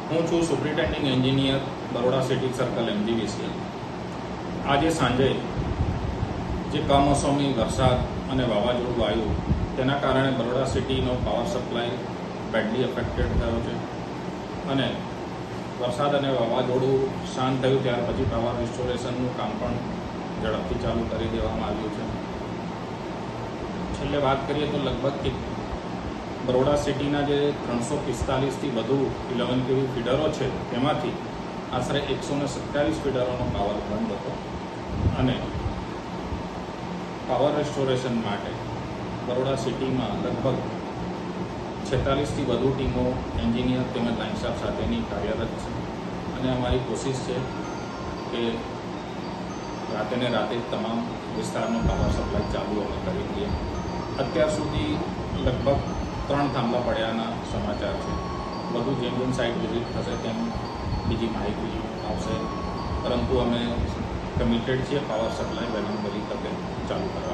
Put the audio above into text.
હું છું superintending engineer Baroda city circle MGVCL. આજે સાંજે જે કમોસમી વરસાદ અને વાવાઝોડું આવ્યું તેના કારણે બરોડા સિટીનો પાવર સપ્લાય બેડલી અફેક્ટેડ થયો છે અને વરસાદ અને વાવાઝોડું શાંત થયું ત્યાર પછી પાવર રિસ્ટોરેશનનું કામ પણ ઝડપથી ચાલુ કરી દેવામાં આવ્યું છે. છેલ્લે વાત કરીએ તો લગભગ બરોડા સિટીના જે 345થી વધુ 11 kV ફીડરો છે તેમાંથી આશરે 127 ફીડરોનો પાવર બંધ હતો અને પાવર રેસ્ટોરેશન માટે બરોડા સિટીમાં લગભગ 46થી વધુ ટીમો એન્જિનિયર તેમજ લાઇન સ્ટાફ સાથેની કાર્યરત છે અને અમારી કોશિશ છે કે રાતે ને રાતે તમામ વિસ્તારનો પાવર સપ્લાય ચાલુ અમે કરી દઈએ. અત્યાર સુધી લગભગ 3 થાંભલા પડ્યાના સમાચાર છે. વધુ જેમ જેમ સાઇટ વિઝિટ થશે તેમ બીજી માહિતી આવશે, પરંતુ અમે કમિટેડ છીએ પાવર સપ્લાય વહેલી તકે ચાલુ કરવા.